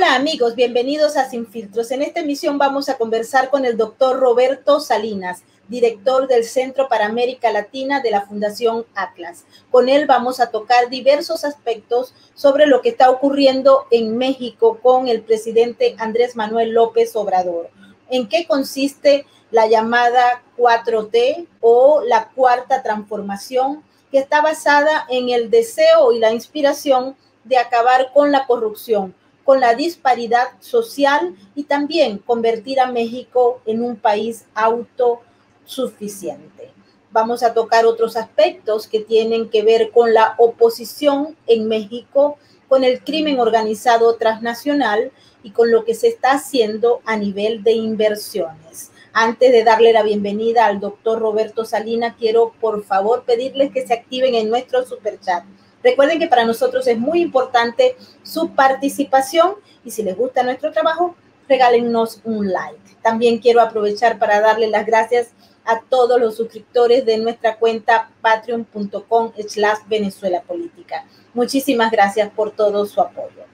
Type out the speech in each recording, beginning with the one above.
Hola amigos, bienvenidos a Sin Filtros. En esta emisión vamos a conversar con el doctor Roberto Salinas, director del Centro para América Latina de la Fundación Atlas. Con él vamos a tocar diversos aspectos sobre lo que está ocurriendo en México con el presidente Andrés Manuel López Obrador. ¿En qué consiste la llamada 4T o la Cuarta Transformación, que está basada en el deseo y la inspiración de acabar con la corrupción, con la disparidad social y también convertir a México en un país autosuficiente? Vamos a tocar otros aspectos que tienen que ver con la oposición en México, con el crimen organizado transnacional y con lo que se está haciendo a nivel de inversiones. Antes de darle la bienvenida al doctor Roberto Salinas, quiero por favor pedirles que se activen en nuestro superchat. Recuerden que para nosotros es muy importante su participación y si les gusta nuestro trabajo, regálennos un like. También quiero aprovechar para darle las gracias a todos los suscriptores de nuestra cuenta patreon.com/Venezuela Política. Muchísimas gracias por todo su apoyo.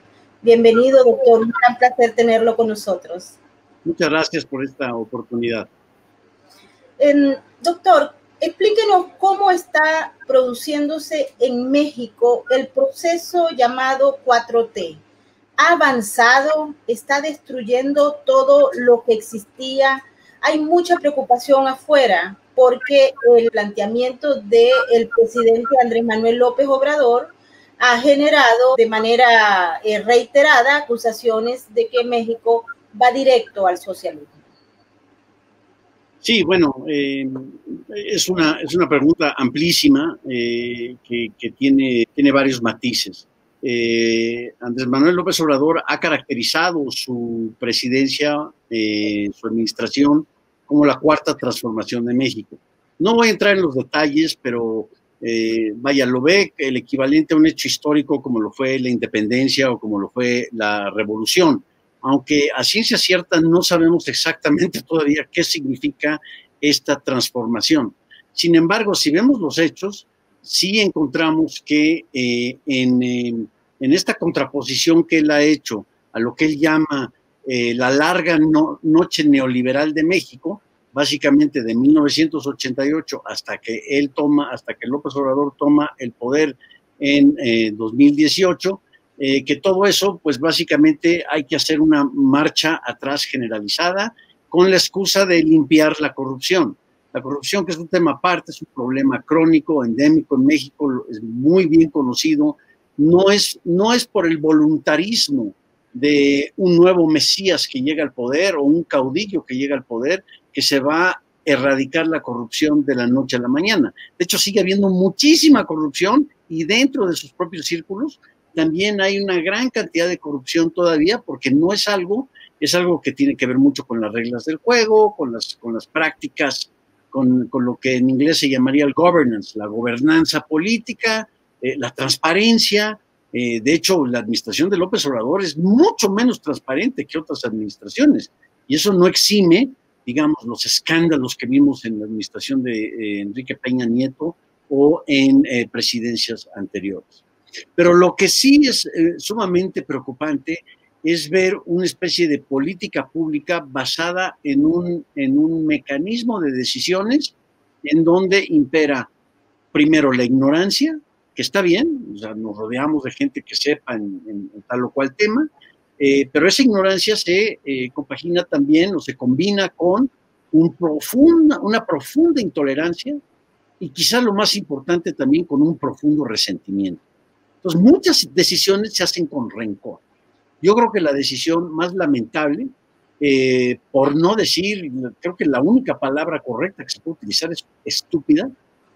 Bienvenido, doctor. Un gran placer tenerlo con nosotros. Muchas gracias por esta oportunidad. Doctor, explíquenos cómo está produciéndose en México el proceso llamado 4T. ¿Ha avanzado? ¿Está destruyendo todo lo que existía? Hay mucha preocupación afuera porque el planteamiento del presidente Andrés Manuel López Obrador ha generado de manera reiterada acusaciones de que México va directo al socialismo. Sí, bueno, es una pregunta amplísima que tiene varios matices. Andrés Manuel López Obrador ha caracterizado su presidencia, su administración, como la cuarta transformación de México. No voy a entrar en los detalles, pero vaya, lo ve el equivalente a un hecho histórico como lo fue la independencia o como lo fue la revolución. Aunque a ciencia cierta no sabemos exactamente todavía qué significa esta transformación. Sin embargo, si vemos los hechos, sí encontramos que en esta contraposición que él ha hecho a lo que él llama la larga noche neoliberal de México, básicamente de 1988 hasta que López Obrador toma el poder en 2018, que todo eso, pues básicamente hay que hacer una marcha atrás generalizada con la excusa de limpiar la corrupción. La corrupción, que es un tema aparte, es un problema crónico, endémico en México, es muy bien conocido, no es por el voluntarismo de un nuevo Mesías que llega al poder o un caudillo que llega al poder que se va a erradicar la corrupción de la noche a la mañana. De hecho, sigue habiendo muchísima corrupción y dentro de sus propios círculos también hay una gran cantidad de corrupción todavía, porque no es algo, es algo que tiene que ver mucho con las reglas del juego, con las prácticas, con lo que en inglés se llamaría el governance, la gobernanza política, la transparencia. De hecho, la administración de López Obrador es mucho menos transparente que otras administraciones, y eso no exime, digamos, los escándalos que vimos en la administración de Enrique Peña Nieto o en presidencias anteriores. Pero lo que sí es sumamente preocupante es ver una especie de política pública basada en un mecanismo de decisiones en donde impera primero la ignorancia, que está bien, o sea, nos rodeamos de gente que sepa en tal o cual tema, pero esa ignorancia se compagina también o se combina con una profunda intolerancia y quizá lo más importante también con un profundo resentimiento. Entonces, muchas decisiones se hacen con rencor. Yo creo que la decisión más lamentable, por no decir, creo que la única palabra correcta que se puede utilizar es estúpida,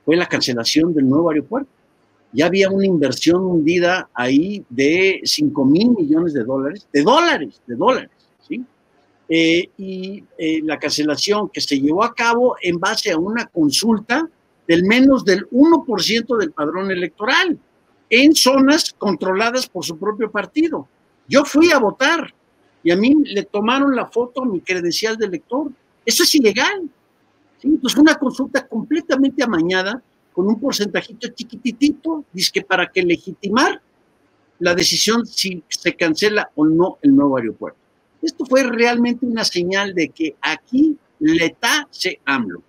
fue la cancelación del nuevo aeropuerto. Ya había una inversión hundida ahí de 5,000 millones de dólares, ¿sí? Y la cancelación que se llevó a cabo en base a una consulta del menos del 1% del padrón electoral, en zonas controladas por su propio partido. Yo fui a votar y a mí le tomaron la foto a mi credencial de elector. Eso es ilegal. ¿Sí? Entonces, una consulta completamente amañada, con un porcentajito chiquititito, dizque para que legitimar la decisión si se cancela o no el nuevo aeropuerto. Esto fue realmente una señal de que aquí l'État se AMLO.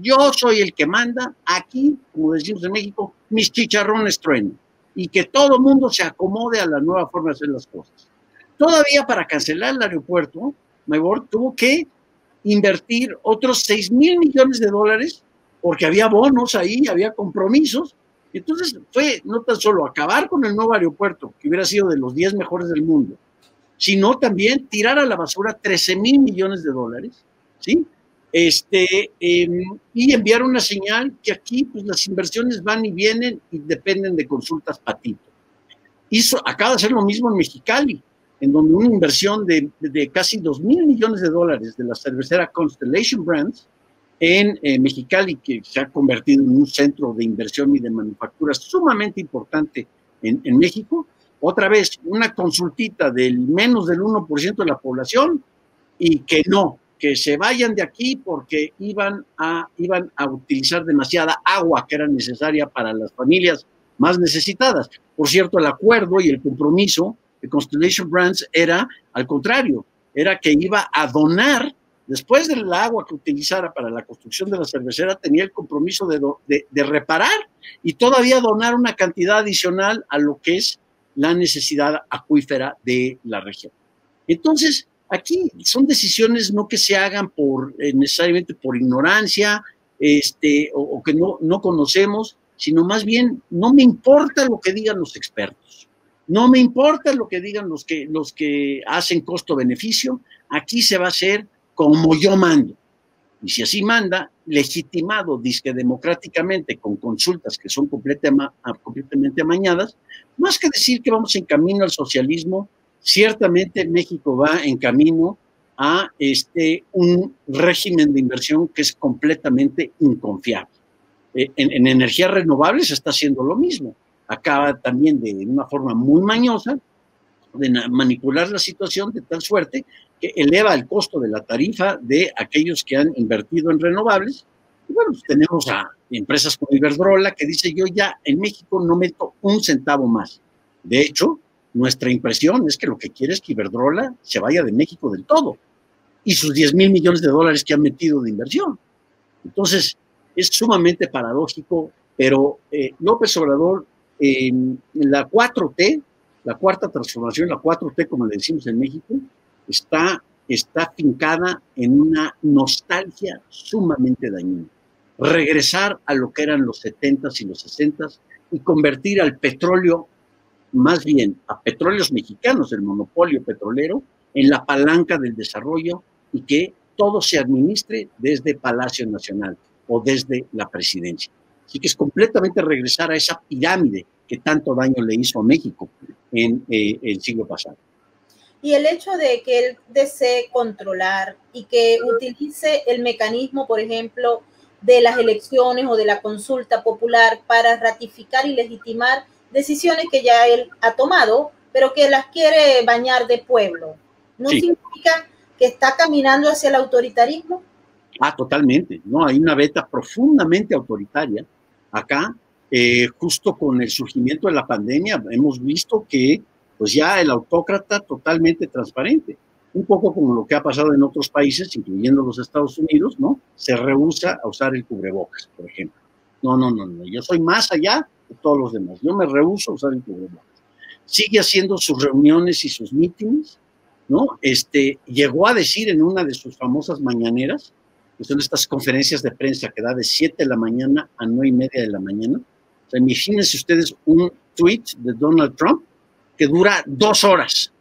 Yo soy el que manda, aquí, como decimos en México, mis chicharrones truenan, y que todo el mundo se acomode a la nueva forma de hacer las cosas. Todavía para cancelar el aeropuerto, Maybor tuvo que invertir otros 6,000 millones de dólares, porque había bonos ahí, había compromisos. Entonces fue no tan solo acabar con el nuevo aeropuerto, que hubiera sido de los 10 mejores del mundo, sino también tirar a la basura 13,000 millones de dólares, ¿sí? Y enviar una señal que aquí pues, las inversiones van y vienen y dependen de consultas patito. Acaba de hacer lo mismo en Mexicali, en donde una inversión de casi 2,000 millones de dólares de la cervecera Constellation Brands en Mexicali, que se ha convertido en un centro de inversión y de manufactura sumamente importante en México. Otra vez, una consultita del menos del 1% de la población y que se vayan de aquí porque iban a utilizar demasiada agua que era necesaria para las familias más necesitadas. Por cierto, el acuerdo y el compromiso de Constellation Brands era, al contrario, era que iba a donar, después del agua que utilizara para la construcción de la cervecera, tenía el compromiso de reparar y todavía donar una cantidad adicional a lo que es la necesidad acuífera de la región. Entonces, aquí son decisiones no que se hagan necesariamente por ignorancia o que no conocemos, sino más bien no me importa lo que digan los expertos, no me importa lo que digan los que hacen costo-beneficio, aquí se va a hacer como yo mando. Y si así manda, legitimado, disque democráticamente, con consultas que son completamente amañadas, más que decir que vamos en camino al socialismo, ciertamente México va en camino a un régimen de inversión que es completamente inconfiable. En energías renovables se está haciendo lo mismo. Acaba también de una forma muy mañosa de manipular la situación de tal suerte que eleva el costo de la tarifa de aquellos que han invertido en renovables. Y bueno, pues tenemos a empresas como Iberdrola que dice yo ya en México no meto un centavo más. De hecho, nuestra impresión es que lo que quiere es que Iberdrola se vaya de México del todo y sus 10,000 millones de dólares que han metido de inversión. Entonces, es sumamente paradójico, pero López Obrador, la 4T, la cuarta transformación, la 4T, como le decimos en México, está fincada en una nostalgia sumamente dañina. Regresar a lo que eran los 70s y los 60s y convertir al petróleo, más bien a petróleos mexicanos, el monopolio petrolero, en la palanca del desarrollo y que todo se administre desde Palacio Nacional o desde la presidencia. Así que es completamente regresar a esa pirámide que tanto daño le hizo a México en el siglo pasado. Y el hecho de que él desee controlar y que utilice el mecanismo, por ejemplo, de las elecciones o de la consulta popular para ratificar y legitimar decisiones que ya él ha tomado, pero que las quiere bañar de pueblo, ¿no sí significa que está caminando hacia el autoritarismo? Totalmente, ¿no? Hay una beta profundamente autoritaria acá, justo con el surgimiento de la pandemia, hemos visto que pues ya el autócrata totalmente transparente, un poco como lo que ha pasado en otros países, incluyendo los Estados Unidos, ¿no? Se rehúsa a usar el cubrebocas, por ejemplo. No, yo soy más allá de todos los demás, yo me rehúso a usar el cubrebocas. Sigue haciendo sus reuniones y sus mítines, ¿no? Llegó a decir en una de sus famosas mañaneras, que son estas conferencias de prensa que da de 7 de la mañana a 9:30 de la mañana. O sea, imagínense ustedes un tweet de Donald Trump que dura 2 horas.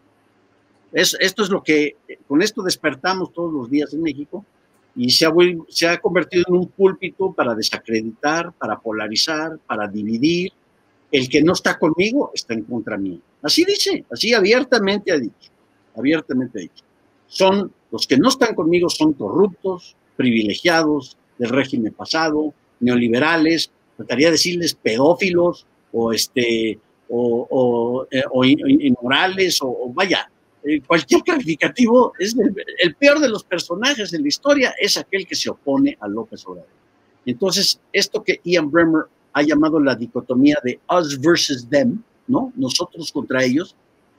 Esto es lo que, con esto despertamos todos los días en México y se ha convertido en un púlpito para desacreditar, para polarizar, para dividir. El que no está conmigo está en contra mío. Así dice, así abiertamente ha dicho. Son los que no están conmigo son corruptos, privilegiados del régimen pasado, neoliberales, trataría de decirles pedófilos o inmorales o vaya, cualquier calificativo es el peor de los personajes en la historia es aquel que se opone a López Obrador. Entonces, esto que Ian Bremmer ha llamado la dicotomía de us versus them, ¿no? Nosotros contra ellos,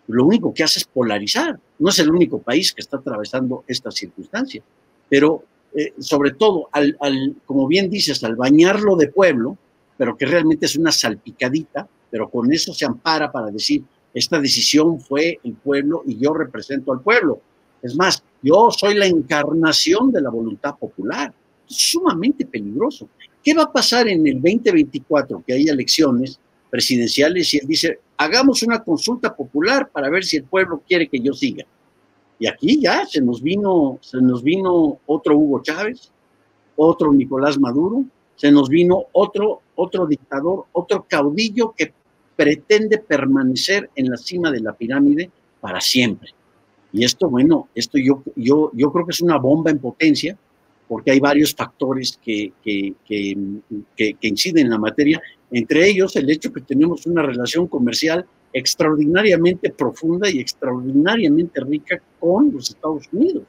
lo único que hace es polarizar. No es el único país que está atravesando esta circunstancia, pero sobre todo, como bien dices, al bañarlo de pueblo, pero que realmente es una salpicadita, pero con eso se ampara para decir, esta decisión fue el pueblo y yo represento al pueblo. Es más, yo soy la encarnación de la voluntad popular. Es sumamente peligroso. ¿Qué va a pasar en el 2024, que hay elecciones presidenciales, y él dice, hagamos una consulta popular para ver si el pueblo quiere que yo siga? Y aquí ya se nos vino otro Hugo Chávez, otro Nicolás Maduro, se nos vino otro dictador, otro caudillo que pretende permanecer en la cima de la pirámide para siempre. Y esto, bueno, esto yo creo que es una bomba en potencia, porque hay varios factores que inciden en la materia, entre ellos el hecho que tenemos una relación comercial extraordinariamente profunda y extraordinariamente rica con los Estados Unidos.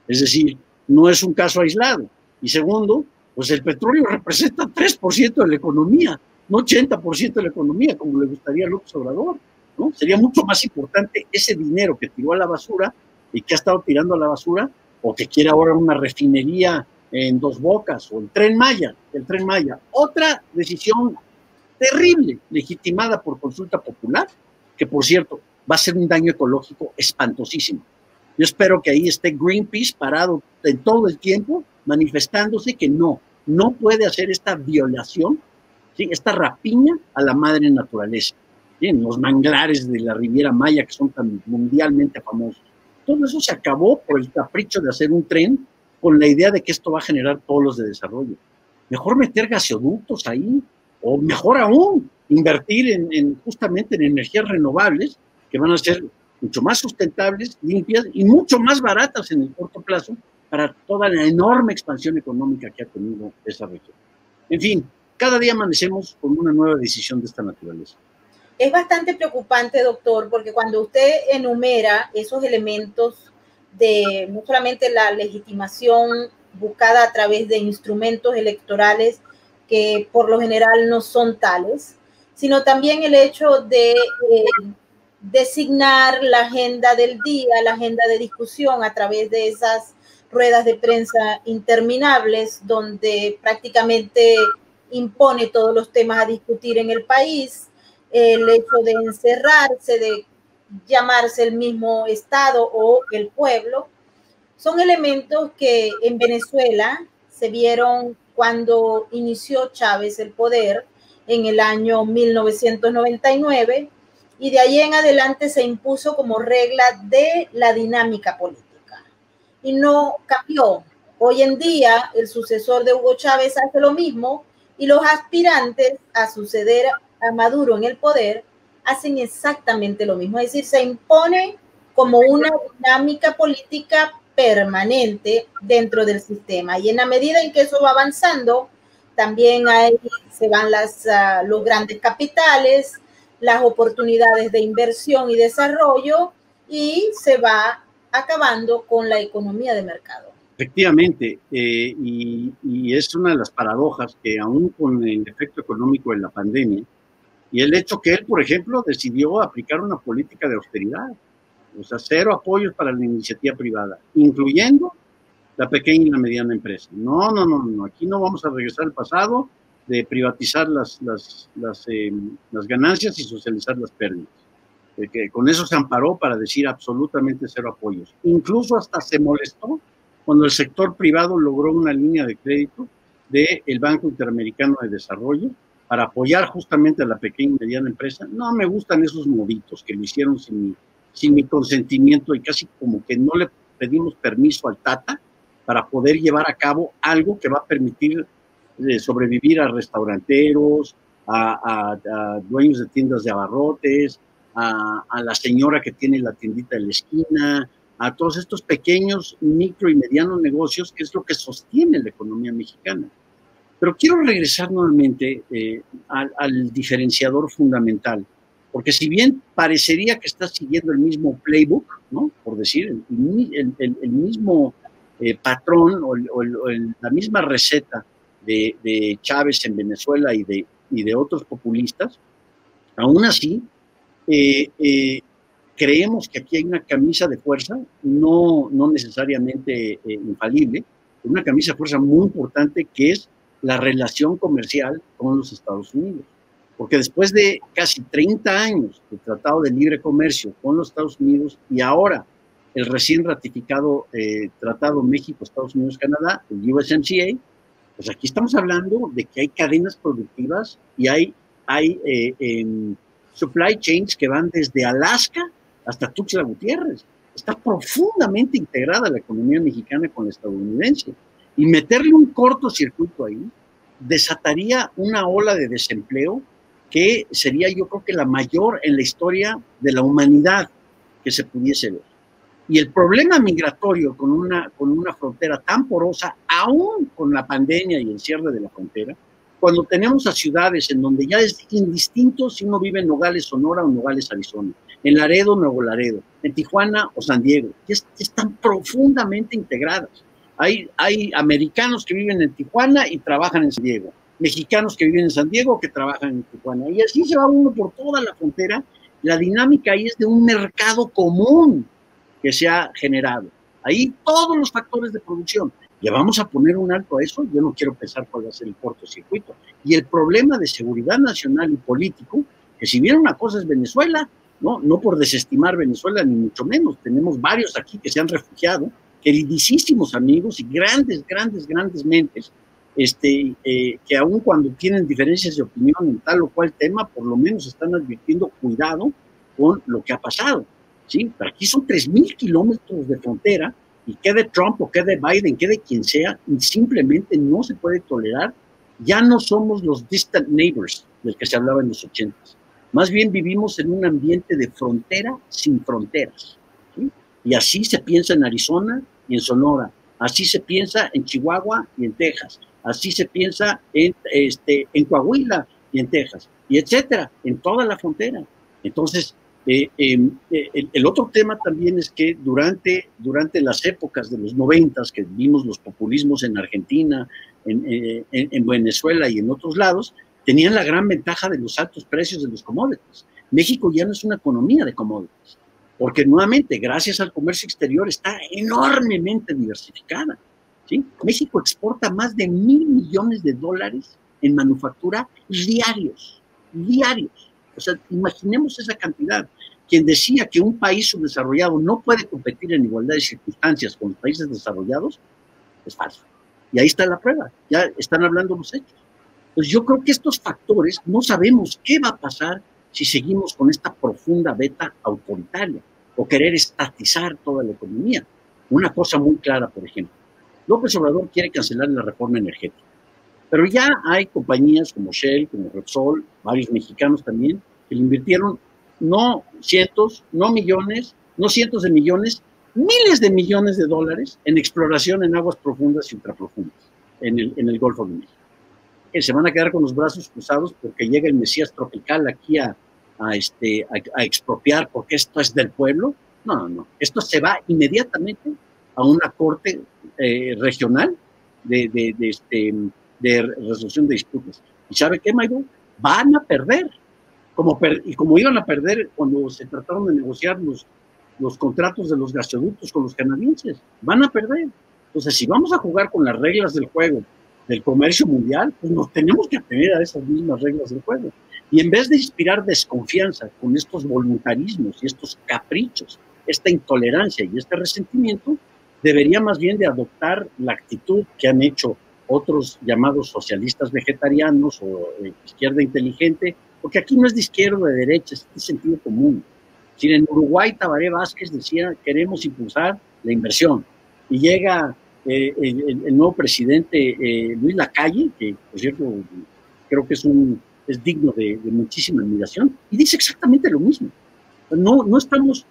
Es decir, no es un caso aislado. Y segundo, pues el petróleo representa 3% de la economía, no 80% de la economía, como le gustaría a López Obrador, ¿no? Sería mucho más importante ese dinero que tiró a la basura y que ha estado tirando a la basura, o que quiere ahora una refinería en Dos Bocas, o el Tren Maya. Otra decisión terrible, legitimada por consulta popular, que por cierto va a ser un daño ecológico espantosísimo. Yo espero que ahí esté Greenpeace parado en todo el tiempo, manifestándose que no puede hacer esta violación, ¿sí?, esta rapiña a la madre naturaleza, ¿sí?, en los manglares de la Riviera Maya, que son tan mundialmente famosos. Todo eso se acabó por el capricho de hacer un tren con la idea de que esto va a generar polos de desarrollo. Mejor meter gasoductos ahí, o mejor aún, invertir justamente en energías renovables, que van a ser mucho más sustentables, limpias y mucho más baratas en el corto plazo para toda la enorme expansión económica que ha tenido esa región. En fin, cada día amanecemos con una nueva decisión de esta naturaleza. Es bastante preocupante, doctor, porque cuando usted enumera esos elementos de no solamente la legitimación buscada a través de instrumentos electorales que por lo general no son tales, sino también el hecho de designar la agenda del día, la agenda de discusión a través de esas ruedas de prensa interminables donde prácticamente impone todos los temas a discutir en el país, el hecho de encerrarse, de llamarse el mismo Estado o el pueblo, son elementos que en Venezuela se vieron cuando inició Chávez el poder en el año 1999 y de ahí en adelante se impuso como regla de la dinámica política y no cambió. Hoy en día el sucesor de Hugo Chávez hace lo mismo y los aspirantes a suceder a Maduro en el poder hacen exactamente lo mismo, es decir, se impone como una dinámica política permanente dentro del sistema y en la medida en que eso va avanzando, también ahí se van los grandes capitales, las oportunidades de inversión y desarrollo y se va acabando con la economía de mercado. Efectivamente, y es una de las paradojas que aún con el efecto económico de la pandemia y el hecho que él, por ejemplo, decidió aplicar una política de austeridad, o sea, cero apoyos para la iniciativa privada, incluyendo la pequeña y la mediana empresa. No, aquí no vamos a regresar al pasado de privatizar las ganancias y socializar las pérdidas. Que con eso se amparó para decir absolutamente cero apoyos. Incluso hasta se molestó cuando el sector privado logró una línea de crédito del Banco Interamericano de Desarrollo para apoyar justamente a la pequeña y mediana empresa. No me gustan esos moditos que lo hicieron sin mi consentimiento y casi como que no le pedimos permiso al Tata para poder llevar a cabo algo que va a permitir sobrevivir a restauranteros, a dueños de tiendas de abarrotes, a la señora que tiene la tiendita de la esquina, a todos estos pequeños, micro y medianos negocios, que es lo que sostiene la economía mexicana. Pero quiero regresar nuevamente al diferenciador fundamental, porque si bien parecería que está siguiendo el mismo playbook, ¿no?, por decir, el mismo patrón o la misma receta de Chávez en Venezuela y de otros populistas, aún así Eh, eh, Creemos que aquí hay una camisa de fuerza, no necesariamente infalible, una camisa de fuerza muy importante que es la relación comercial con los Estados Unidos. Porque después de casi 30 años de tratado de libre comercio con los Estados Unidos y ahora el recién ratificado tratado México-Estados Unidos-Canadá, el USMCA, pues aquí estamos hablando de que hay cadenas productivas y hay supply chains que van desde Alaska hasta Tuxtla Gutiérrez. Está profundamente integrada la economía mexicana con la estadounidense. Y meterle un cortocircuito ahí desataría una ola de desempleo que sería, yo creo que la mayor en la historia de la humanidad que se pudiese ver. Y el problema migratorio con una frontera tan porosa, aún con la pandemia y el cierre de la frontera, cuando tenemos a ciudades en donde ya es indistinto si uno vive en Nogales, Sonora o Nogales, Arizona, en Laredo, Nuevo Laredo, en Tijuana o San Diego, que están profundamente integradas. Hay americanos que viven en Tijuana y trabajan en San Diego, mexicanos que viven en San Diego que trabajan en Tijuana, y así se va uno por toda la frontera. La dinámica ahí es de un mercado común que se ha generado. Ahí todos los factores de producción. ¿Le vamos a poner un alto a eso? Yo no quiero pensar cuál va a ser el cortocircuito. Y el problema de seguridad nacional y político, que si bien una cosa es Venezuela, no por desestimar Venezuela, ni mucho menos. Tenemos varios aquí que se han refugiado, queridísimos amigos y grandes mentes, que aun cuando tienen diferencias de opinión en tal o cual tema, por lo menos están advirtiendo cuidado con lo que ha pasado. ¿Sí? Pero aquí son 3,000 kilómetros de frontera y quede Trump o quede Biden, quede quien sea, simplemente no se puede tolerar. Ya no somos los distant neighbors del que se hablaba en los 80s. Más bien vivimos en un ambiente de frontera sin fronteras. ¿Sí? Y así se piensa en Arizona y en Sonora. Así se piensa en Chihuahua y en Texas. Así se piensa en Coahuila y en Texas. Y etcétera, en toda la frontera. Entonces, el otro tema también es que durante las épocas de los 90s, que vimos los populismos en Argentina, en Venezuela y en otros lados, tenían la gran ventaja de los altos precios de los commodities. México ya no es una economía de commodities, porque nuevamente, gracias al comercio exterior, está enormemente diversificada. ¿Sí? México exporta más de $1,000 millones en manufactura diarios. O sea, imaginemos esa cantidad. Quien decía que un país subdesarrollado no puede competir en igualdad de circunstancias con los países desarrollados, es falso. Y ahí está la prueba, ya están hablando los hechos. Pues yo creo que estos factores no sabemos qué va a pasar si seguimos con esta profunda beta autoritaria o querer estatizar toda la economía. Una cosa muy clara, por ejemplo, López Obrador quiere cancelar la reforma energética. Pero ya hay compañías como Shell, como Repsol, varios mexicanos también, que le invirtieron no cientos, no millones, no cientos de millones, miles de millones de dólares en exploración en aguas profundas y ultraprofundas en el Golfo de México. Que se van a quedar con los brazos cruzados porque llega el Mesías tropical aquí a expropiar porque esto es del pueblo. No. Esto se va inmediatamente a una corte regional de resolución de disputas. ¿Y sabe qué, Mayro? Van a perder. Como iban a perder cuando se trataron de negociar los contratos de los gasoductos con los canadienses. Van a perder. Entonces, si vamos a jugar con las reglas del juego del comercio mundial, pues nos tenemos que atener a esas mismas reglas del juego. Y en vez de inspirar desconfianza con estos voluntarismos y estos caprichos, esta intolerancia y este resentimiento, debería más bien de adoptar la actitud que han hecho otros llamados socialistas vegetarianos o izquierda inteligente, porque aquí no es de izquierda o de derecha, es de sentido común. Si en Uruguay Tabaré Vázquez decía queremos impulsar la inversión y llega el nuevo presidente Luis Lacalle, que por cierto creo que es digno de muchísima admiración, y dice exactamente lo mismo. No estamos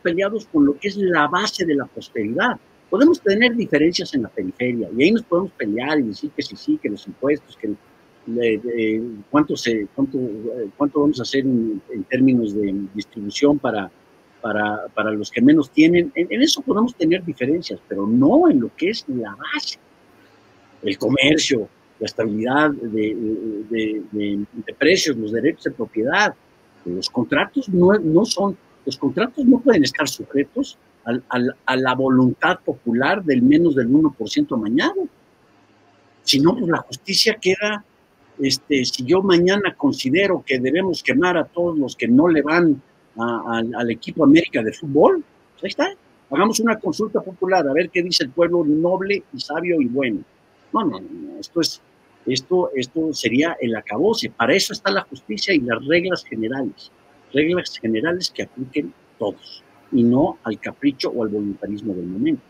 peleados con lo que es la base de la prosperidad. Podemos tener diferencias en la periferia y ahí nos podemos pelear y decir que sí, que los impuestos, que cuánto vamos a hacer en términos de distribución para los que menos tienen. En eso podemos tener diferencias, pero no en lo que es la base, el comercio, la estabilidad de precios, los derechos de propiedad, Los contratos los contratos no pueden estar sujetos a la voluntad popular del menos del 1% amañado. Si no, pues la justicia queda, si yo mañana considero que debemos quemar a todos los que no le van al equipo América de fútbol, pues ahí está, hagamos una consulta popular, a ver qué dice el pueblo noble y sabio y bueno. No, esto sería el acabose. Para eso está la justicia y las reglas generales que apliquen todos, y no al capricho o al voluntarismo del momento.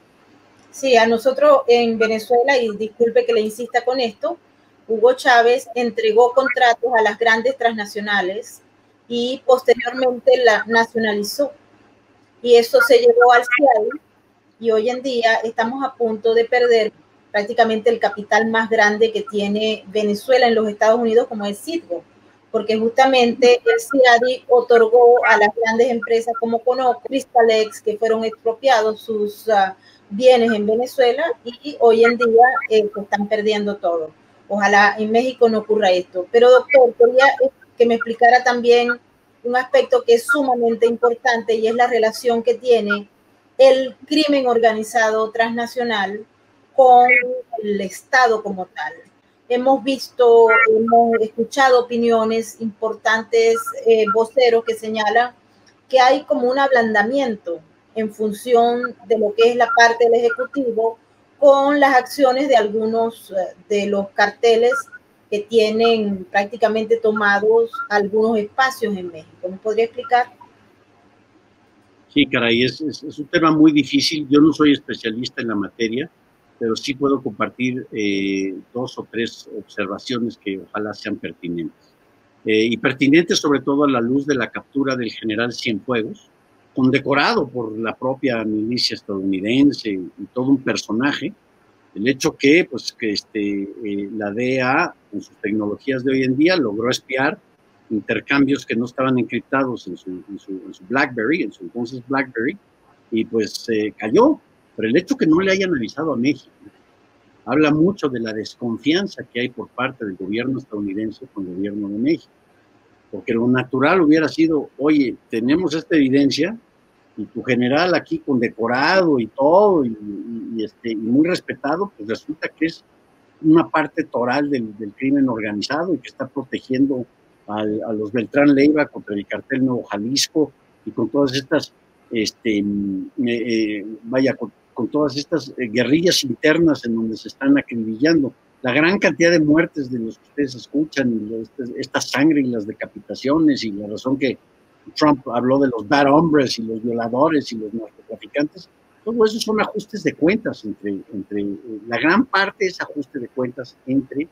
Sí, a nosotros en Venezuela, y disculpe que le insista con esto, Hugo Chávez entregó contratos a las grandes transnacionales y posteriormente la nacionalizó. Y eso se llevó al cielo y hoy en día estamos a punto de perder prácticamente el capital más grande que tiene Venezuela en los Estados Unidos, como es Citgo, porque justamente el CIADI otorgó a las grandes empresas como Conoco, Cristalex, que fueron expropiados sus bienes en Venezuela y hoy en día se están perdiendo todo. Ojalá en México no ocurra esto. Pero doctor, quería que me explicara también un aspecto que es sumamente importante y es la relación que tiene el crimen organizado transnacional con el Estado como tal. Hemos escuchado opiniones importantes, voceros que señalan que hay como un ablandamiento en función de lo que es la parte del Ejecutivo con las acciones de algunos de los carteles que tienen prácticamente tomados algunos espacios en México. ¿Nos podría explicar? Sí, caray, es un tema muy difícil. Yo no soy especialista en la materia, pero sí puedo compartir 2 o 3 observaciones que ojalá sean pertinentes. Y pertinentes sobre todo a la luz de la captura del general Cienfuegos, condecorado por la propia milicia estadounidense y todo un personaje. El hecho que la DEA, con sus tecnologías de hoy en día, logró espiar intercambios que no estaban encriptados en su BlackBerry, en su entonces BlackBerry, y pues cayó. Pero el hecho que no le hayan avisado a México habla mucho de la desconfianza que hay por parte del gobierno estadounidense con el gobierno de México. Porque lo natural hubiera sido, oye, tenemos esta evidencia y tu general aquí condecorado y todo, y muy respetado, pues resulta que es una parte toral del crimen organizado y que está protegiendo a los Beltrán Leiva contra el cartel Nuevo Jalisco y con todas estas, con todas estas guerrillas internas en donde se están acribillando. La gran cantidad de muertes de los que ustedes escuchan, esta sangre y las decapitaciones, y la razón que Trump habló de los bad hombres y los violadores y los narcotraficantes, todo eso son ajustes de cuentas la gran parte es ajuste de cuentas entre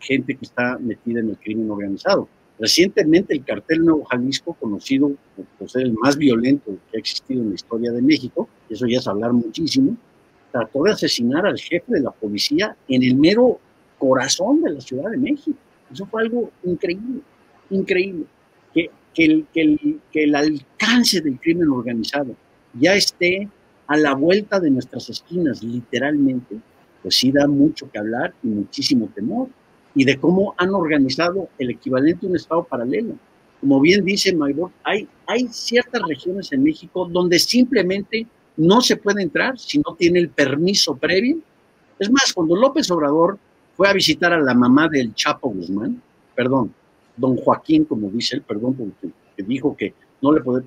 gente que está metida en el crimen organizado. Recientemente el cartel Nuevo Jalisco, conocido por ser el más violento que ha existido en la historia de México, eso ya es hablar muchísimo, trató de asesinar al jefe de la policía en el mero corazón de la Ciudad de México. Eso fue algo increíble, increíble. Que el alcance del crimen organizado ya esté a la vuelta de nuestras esquinas, literalmente, pues sí da mucho que hablar y muchísimo temor. Y de cómo han organizado el equivalente a un estado paralelo. Como bien dice Maybor, hay ciertas regiones en México donde simplemente no se puede entrar si no tiene el permiso previo. Es más, cuando López Obrador fue a visitar a la mamá del Chapo Guzmán, perdón, don Joaquín, como dice él, perdón, porque dijo que no le podía,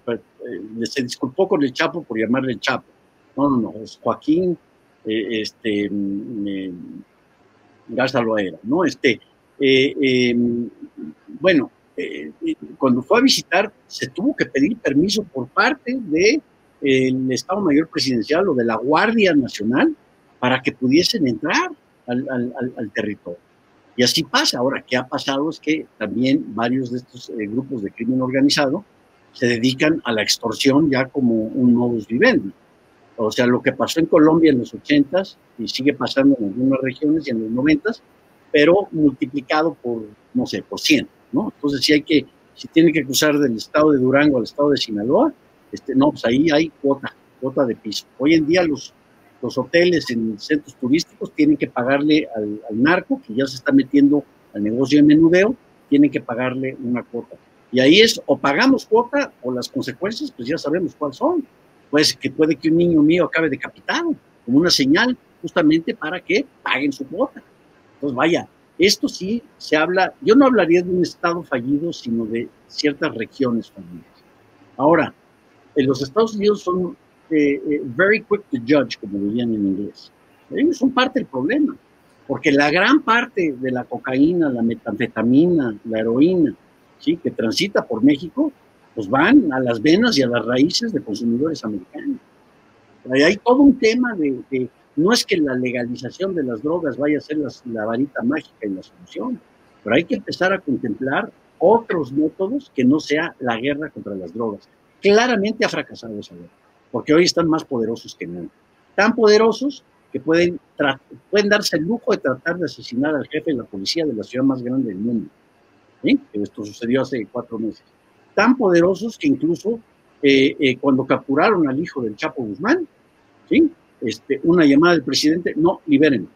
se disculpó con el Chapo por llamarle el Chapo. No, es Joaquín Garza Loera, ¿no? Cuando fue a visitar, se tuvo que pedir permiso por parte del Estado Mayor Presidencial o de la Guardia Nacional para que pudiesen entrar al territorio. Y así pasa. Ahora, ¿qué ha pasado? Es que también varios de estos grupos de crimen organizado se dedican a la extorsión ya como un modus vivendi. O sea, lo que pasó en Colombia en los 80s y sigue pasando en algunas regiones y en los 90s, pero multiplicado por, no sé, por 100, ¿no? Entonces, si tienen que cruzar del estado de Durango al estado de Sinaloa, no, pues ahí hay cuota de piso. Hoy en día los hoteles en centros turísticos tienen que pagarle al narco, que ya se está metiendo al negocio de menudeo, tienen que pagarle una cuota. Y ahí es, o pagamos cuota, o las consecuencias, pues ya sabemos cuáles son. Pues que puede que un niño mío acabe decapitado, como una señal justamente para que paguen su cuota. Entonces, vaya, esto sí se habla, yo no hablaría de un Estado fallido, sino de ciertas regiones fallidas. Ahora, en los Estados Unidos son very quick to judge, como dirían en inglés. Ellos son parte del problema, porque la gran parte de la cocaína, la metanfetamina, la heroína, ¿sí?, que transita por México, pues van a las venas y a las raíces de consumidores americanos. Hay todo un tema de no es que la legalización de las drogas vaya a ser la varita mágica y la solución, pero hay que empezar a contemplar otros métodos que no sea la guerra contra las drogas. Claramente ha fracasado esa guerra, porque hoy están más poderosos que nunca. Tan poderosos que pueden darse el lujo de tratar de asesinar al jefe de la policía de la ciudad más grande del mundo. ¿Sí? Esto sucedió hace 4 meses. Tan poderosos que incluso cuando capturaron al hijo del Chapo Guzmán, ¿sí?, una llamada del presidente, no, liberen.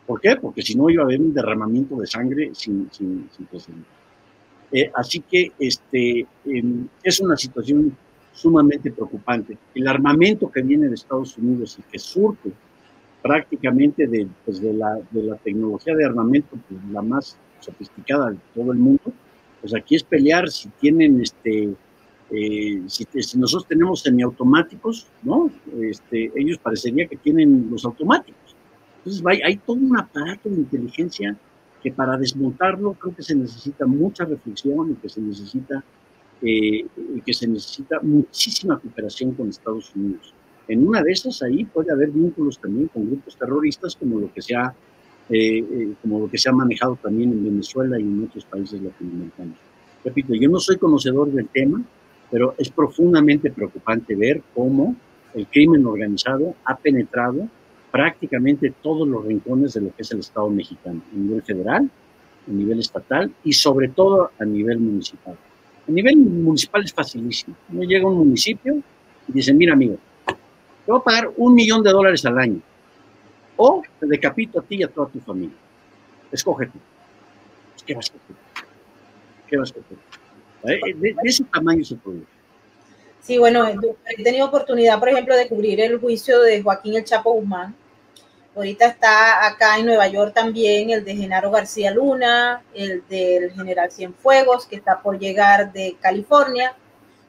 ¿Por qué? Porque si no iba a haber un derramamiento de sangre sin precedentes. Así que es una situación sumamente preocupante. El armamento que viene de Estados Unidos y que surge prácticamente de la tecnología de armamento, pues, la más sofisticada de todo el mundo, pues aquí es pelear si tienen si nosotros tenemos semiautomáticos, ¿no? Ellos parecería que tienen los automáticos. Entonces hay todo un aparato de inteligencia que para desmontarlo creo que se necesita mucha reflexión y que se necesita muchísima cooperación con Estados Unidos. En una de esas ahí puede haber vínculos también con grupos terroristas como lo que se ha manejado también en Venezuela y en otros países latinoamericanos. Repito, yo no soy conocedor del tema, pero es profundamente preocupante ver cómo el crimen organizado ha penetrado prácticamente todos los rincones de lo que es el Estado mexicano, a nivel federal, a nivel estatal y sobre todo a nivel municipal. A nivel municipal es facilísimo. Uno llega a un municipio y dice, mira amigo, te voy a pagar $1 millón al año o te decapito a ti y a toda tu familia. Escoge tú. Pues, ¿qué vas a hacer? ¿Qué vas a hacer? De ese tamaño es el problema. Sí, bueno, he tenido oportunidad, por ejemplo, de cubrir el juicio de Joaquín El Chapo Guzmán. Ahorita está acá en Nueva York también el de Genaro García Luna, el del general Cienfuegos, que está por llegar de California.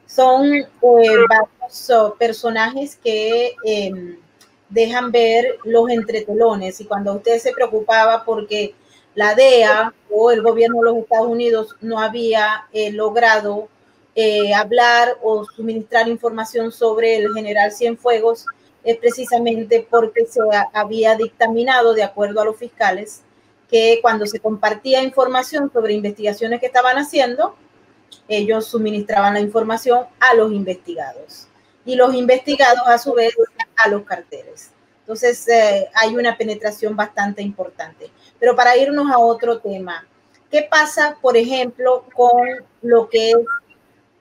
Son varios personajes que dejan ver los entretelones. Y cuando usted se preocupaba porque la DEA o el gobierno de los Estados Unidos no había logrado hablar o suministrar información sobre el general Cienfuegos, es precisamente porque se había dictaminado, de acuerdo a los fiscales, que cuando se compartía información sobre investigaciones que estaban haciendo, ellos suministraban la información a los investigados y los investigados a su vez a los carteles. Entonces hay una penetración bastante importante. Pero para irnos a otro tema, ¿qué pasa, por ejemplo, con lo que es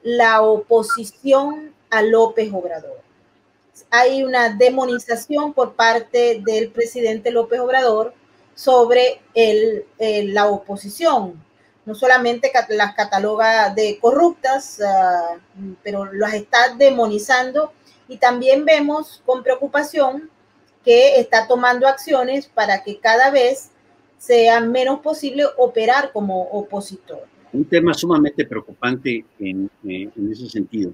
la oposición a López Obrador? Hay una demonización por parte del presidente López Obrador sobre la oposición. No solamente las cataloga de corruptas, pero las está demonizando, y también vemos con preocupación que está tomando acciones para que cada vez sea menos posible operar como opositor. Un tema sumamente preocupante en ese sentido.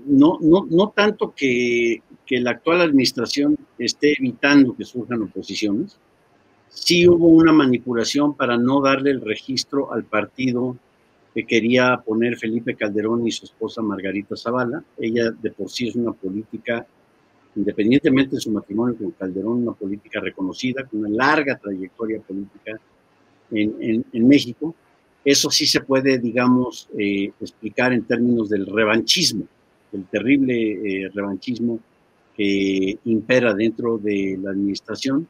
No tanto que la actual administración esté evitando que surjan oposiciones, sí hubo una manipulación para no darle el registro al partido que quería poner Felipe Calderón y su esposa Margarita Zavala. Ella de por sí es una política, independientemente de su matrimonio con Calderón, una política reconocida, con una larga trayectoria política en México. Eso sí se puede, digamos, explicar en términos del revanchismo, el terrible revanchismo que impera dentro de la administración.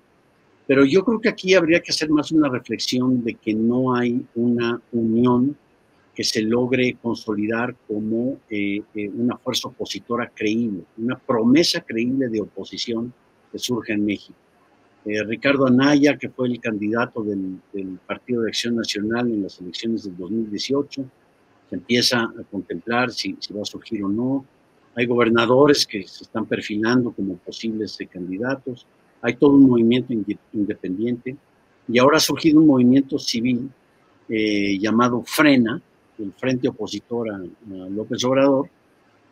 Pero yo creo que aquí habría que hacer más una reflexión de que no hay una unión que se logre consolidar como una fuerza opositora creíble, una promesa creíble de oposición que surge en México. Ricardo Anaya, que fue el candidato del Partido de Acción Nacional en las elecciones del 2018, se empieza a contemplar si va a surgir o no. Hay gobernadores que se están perfilando como posibles candidatos. Hay todo un movimiento independiente. Y ahora ha surgido un movimiento civil llamado Frena, el Frente Opositor a López Obrador,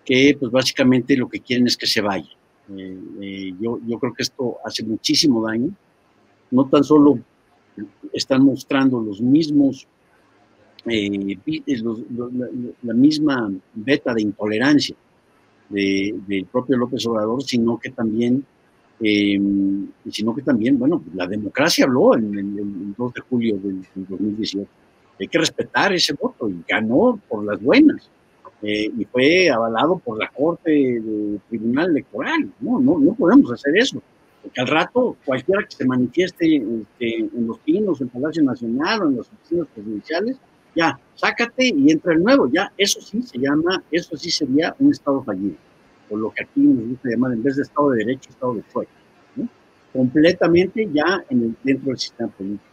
que pues básicamente lo que quieren es que se vaya. Yo creo que esto hace muchísimo daño. No tan solo están mostrando los mismos la misma beta de intolerancia del propio López Obrador, sino que también, bueno, la democracia habló el 2 de julio del 2018. Hay que respetar ese voto y ganó por las buenas. Y fue avalado por la Corte del Tribunal Electoral. No podemos hacer eso. Porque al rato, cualquiera que se manifieste en Los Pinos, en Palacio Nacional o en las oficinas presidenciales, ya, sácate y entra el nuevo, ya, eso sí sería un Estado fallido, o lo que aquí nos gusta llamar, en vez de Estado de Derecho, Estado de fuego, ¿no? Completamente ya dentro del sistema político.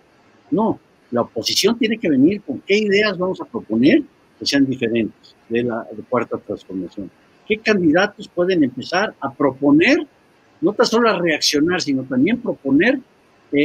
No, la oposición tiene que venir con qué ideas vamos a proponer que sean diferentes de la cuarta transformación. ¿Qué candidatos pueden empezar a proponer, no tan solo a reaccionar, sino también proponer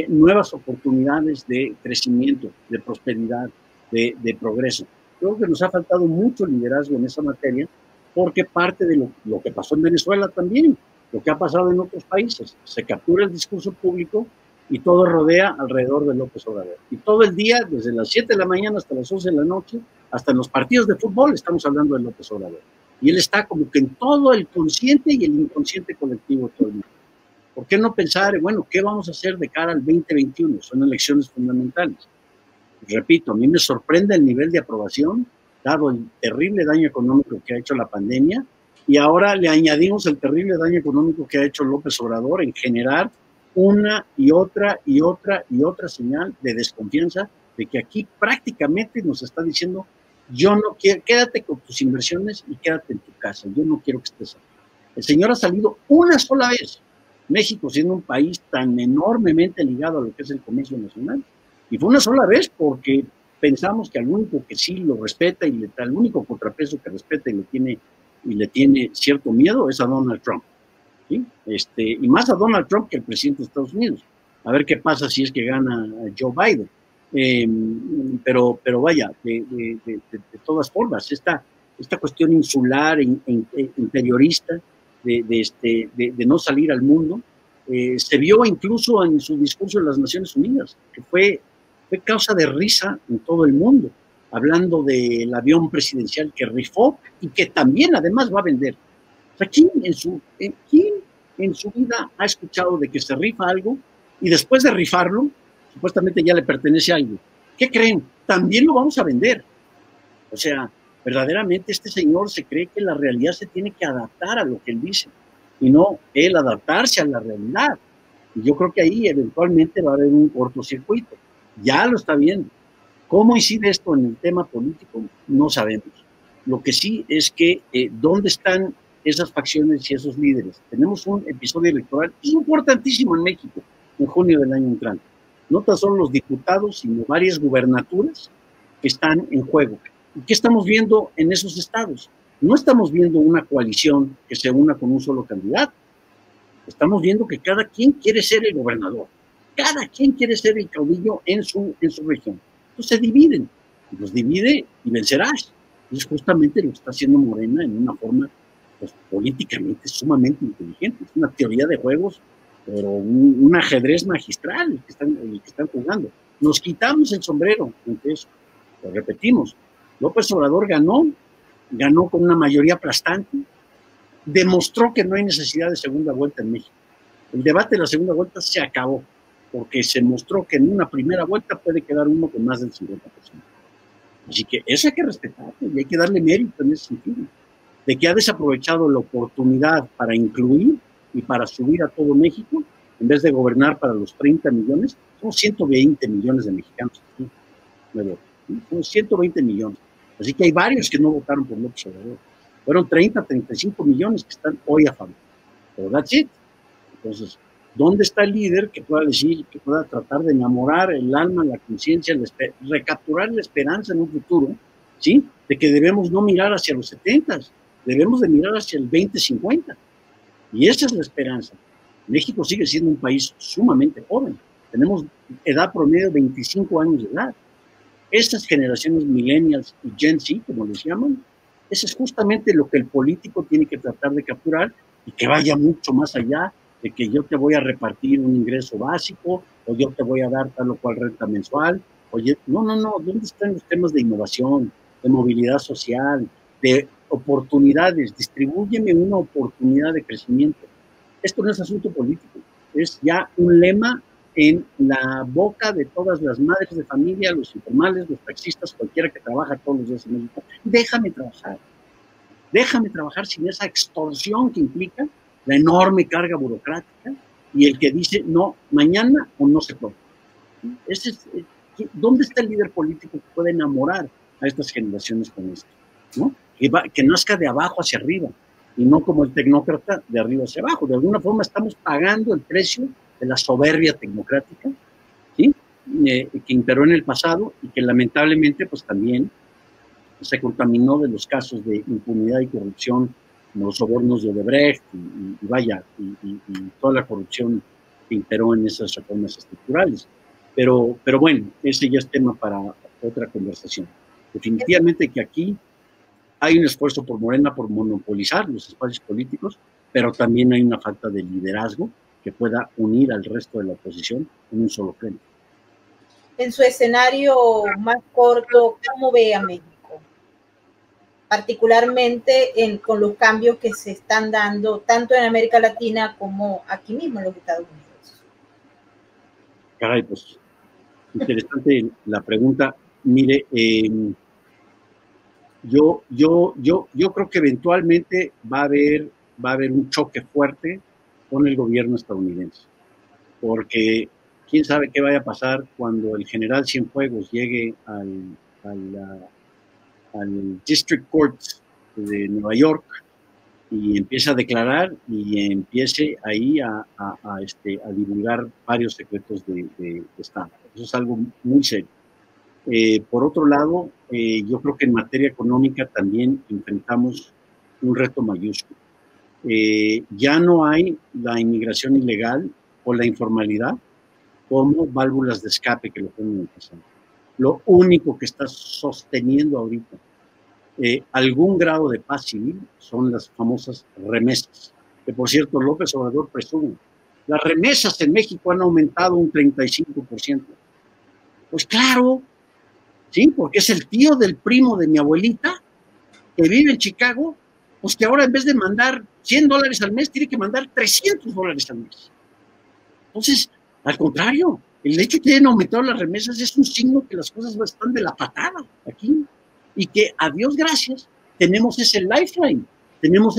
nuevas oportunidades de crecimiento, de prosperidad, de progreso? Creo que nos ha faltado mucho liderazgo en esa materia, porque parte de lo que pasó en Venezuela también, lo que ha pasado en otros países, se captura el discurso público y todo rodea alrededor de López Obrador. Y todo el día, desde las 7 de la mañana hasta las 11 de la noche, hasta en los partidos de fútbol estamos hablando de López Obrador. Y él está como que en todo el consciente y el inconsciente colectivo todo el mundo. ¿Por qué no pensar, bueno, qué vamos a hacer de cara al 2021? Son elecciones fundamentales. Repito, a mí me sorprende el nivel de aprobación, dado el terrible daño económico que ha hecho la pandemia, y ahora le añadimos el terrible daño económico que ha hecho López Obrador en generar una y otra señal de desconfianza, de que aquí prácticamente nos está diciendo, yo no quiero, quédate con tus inversiones y quédate en tu casa, yo no quiero que estés aquí. El señor ha salido una sola vez, México siendo un país tan enormemente ligado a lo que es el comercio nacional, y fue una sola vez porque pensamos que al único que sí lo respeta y al único contrapeso que respeta y le tiene cierto miedo es a Donald Trump. ¿Sí? Y más a Donald Trump que el presidente de Estados Unidos. A ver qué pasa si es que gana Joe Biden. Pero vaya, de todas formas, esta cuestión insular, interiorista, de no salir al mundo, se vio incluso en su discurso en las Naciones Unidas, que fue causa de risa en todo el mundo, hablando del avión presidencial que rifó y que también además va a vender. O sea, ¿quién en su vida ha escuchado de que se rifa algo y después de rifarlo, supuestamente ya le pertenece a alguien? ¿Qué creen? También lo vamos a vender. O sea, verdaderamente este señor se cree que la realidad se tiene que adaptar a lo que él dice y no él adaptarse a la realidad. Y yo creo que ahí eventualmente va a haber un cortocircuito. Ya lo está viendo. ¿Cómo incide esto en el tema político? No sabemos. Lo que sí es que ¿dónde están esas facciones y esos líderes? Tenemos un episodio electoral importantísimo en México en junio del año entrante. No tan solo los diputados, sino varias gubernaturas que están en juego. ¿Y qué estamos viendo en esos estados? No estamos viendo una coalición que se una con un solo candidato. Estamos viendo que cada quien quiere ser el gobernador. Cada quien quiere ser el caudillo en su región. Entonces se dividen. Los divide y vencerás. Es justamente lo que está haciendo Morena en una forma pues, políticamente sumamente inteligente. Es una teoría de juegos, pero un ajedrez magistral el que están jugando. Nos quitamos el sombrero ante eso. Lo repetimos. López Obrador ganó con una mayoría aplastante, demostró que no hay necesidad de segunda vuelta en México. El debate de la segunda vuelta se acabó, porque se mostró que en una primera vuelta puede quedar uno con más del 50%. Así que eso hay que respetarlo y hay que darle mérito en ese sentido, de que ha desaprovechado la oportunidad para incluir y para subir a todo México, en vez de gobernar para los 30 millones, somos 120 millones de mexicanos aquí, somos 120 millones. Así que hay varios que no votaron por López Obrador. Fueron 30, 35 millones que están hoy a favor. Pero that's it. Entonces, ¿Dónde está el líder que pueda decir, que pueda tratar de enamorar el alma, la conciencia, recapturar la esperanza en un futuro, ¿sí? De que debemos no mirar hacia los 70, debemos de mirar hacia el 2050. Y esa es la esperanza. México sigue siendo un país sumamente joven. Tenemos edad promedio de 25 años de edad. Estas generaciones millennials y Gen Z, como les llaman, eso es justamente lo que el político tiene que tratar de capturar y que vaya mucho más allá de que yo te voy a repartir un ingreso básico o yo te voy a dar tal o cual renta mensual. Oye, no, ¿dónde están los temas de innovación, de movilidad social, de oportunidades? Distribúyeme una oportunidad de crecimiento. Esto no es asunto político, es ya un lema en la boca de todas las madres de familia, los informales, los taxistas, cualquiera que trabaja todos los días en México. Déjame trabajar sin esa extorsión que implica la enorme carga burocrática y el que dice no, mañana o no se puede. ¿Dónde está el líder político que puede enamorar a estas generaciones con esto? ¿No? Que nazca de abajo hacia arriba y no como el tecnócrata de arriba hacia abajo. De alguna forma estamos pagando el precio de la soberbia tecnocrática, ¿sí? Que imperó en el pasado y que lamentablemente pues también se contaminó de los casos de impunidad y corrupción, como los sobornos de Odebrecht y toda la corrupción que imperó en esas reformas estructurales. Pero bueno, ese ya es tema para otra conversación. Definitivamente que aquí hay un esfuerzo por Morena por monopolizar los espacios políticos, pero también hay una falta de liderazgo que pueda unir al resto de la oposición en un solo frente. En su escenario más corto, ¿cómo ve a México? Particularmente con los cambios que se están dando tanto en América Latina como aquí mismo en los Estados Unidos. Caray, pues interesante la pregunta. Mire, yo creo que eventualmente va a haber un choque fuerte con el gobierno estadounidense, porque quién sabe qué vaya a pasar cuando el general Cienfuegos llegue al District Court de Nueva York y empiece a declarar y empiece ahí a divulgar varios secretos de Estado. Eso es algo muy serio. Por otro lado, yo creo que en materia económica también enfrentamos un reto mayúsculo. Ya no hay la inmigración ilegal o la informalidad como válvulas de escape que lo ponen en el pasado. Lo único que está sosteniendo ahorita algún grado de paz civil son las famosas remesas, que por cierto López Obrador presume. Las remesas en México han aumentado un 35%. Pues claro, ¿sí? Porque es el tío del primo de mi abuelita, que vive en Chicago, pues que ahora en vez de mandar $100 al mes, tiene que mandar $300 al mes. Entonces, al contrario, el hecho de que hayan aumentado las remesas es un signo que las cosas están de la patada aquí, y que, a Dios gracias, tenemos ese lifeline, tenemos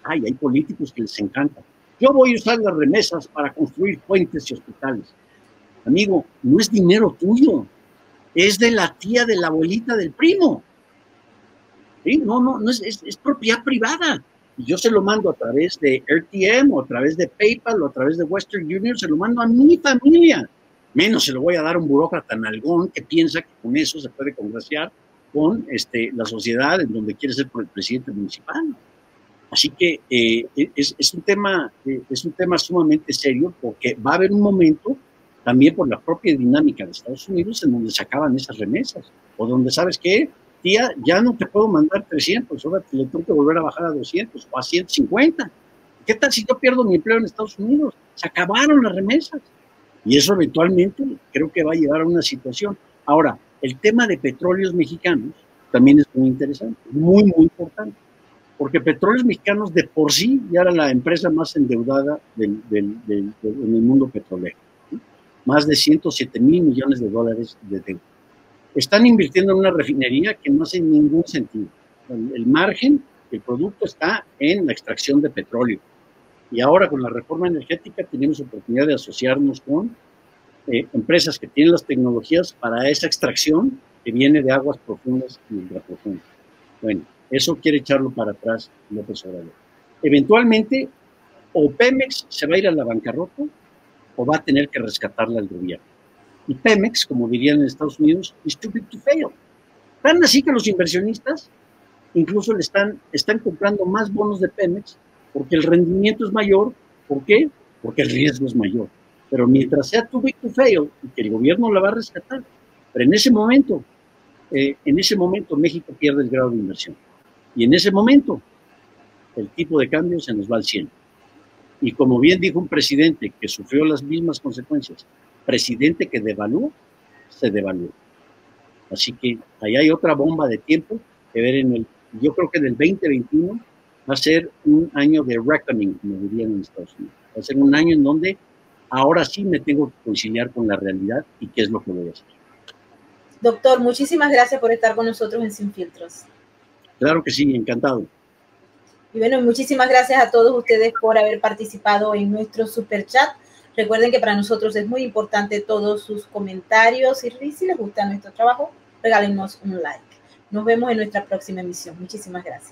hay políticos que les encanta. Yo voy a usar las remesas para construir puentes y hospitales. Amigo, no es dinero tuyo, es de la tía, de la abuelita, del primo. ¿Sí? No es propiedad privada. Y yo se lo mando a través de RTM, o a través de PayPal, o a través de Western Union, se lo mando a mi familia. Menos se lo voy a dar a un burócrata nalgón que piensa que con eso se puede congraciar con la sociedad en donde quiere ser el presidente municipal. Así que es un tema sumamente serio, porque va a haber un momento también por la propia dinámica de Estados Unidos en donde se acaban esas remesas, o donde, ¿sabes qué? Tía, ya no te puedo mandar 300, ahora le tengo que volver a bajar a 200 o a 150. ¿Qué tal si yo pierdo mi empleo en Estados Unidos? Se acabaron las remesas. Y eso eventualmente creo que va a llevar a una situación. Ahora, el tema de Petróleos Mexicanos también es muy interesante, muy, muy importante, porque Petróleos Mexicanos de por sí ya era la empresa más endeudada en el mundo petrolero, ¿sí? Más de $107 mil millones de deuda. Están invirtiendo en una refinería que no hace ningún sentido. El margen, el producto está en la extracción de petróleo. Y ahora con la reforma energética tenemos oportunidad de asociarnos con empresas que tienen las tecnologías para esa extracción que viene de aguas profundas y ultraprofundas. Bueno, eso quiere echarlo para atrás López Obrador. Eventualmente o Pemex se va a ir a la bancarrota o va a tener que rescatarla el gobierno. Y Pemex, como dirían en Estados Unidos, is too big to fail. Tan así que los inversionistas incluso están comprando más bonos de Pemex porque el rendimiento es mayor. ¿Por qué? Porque el riesgo es mayor. Pero mientras sea too big to fail, y que el gobierno la va a rescatar, pero en ese momento México pierde el grado de inversión. Y en ese momento el tipo de cambio se nos va al 100. Y como bien dijo un presidente que sufrió las mismas consecuencias, presidente que devaluó, se devaluó. Así que ahí hay otra bomba de tiempo que ver yo creo que en el 2021 va a ser un año de reckoning, como dirían en Estados Unidos. Va a ser un año en donde ahora sí me tengo que conciliar con la realidad y qué es lo que voy a hacer. Doctor, muchísimas gracias por estar con nosotros en Sin Filtros. Claro que sí, encantado. Y bueno, muchísimas gracias a todos ustedes por haber participado en nuestro super chat. Recuerden que para nosotros es muy importante todos sus comentarios y si les gusta nuestro trabajo, regálenos un like. Nos vemos en nuestra próxima emisión. Muchísimas gracias.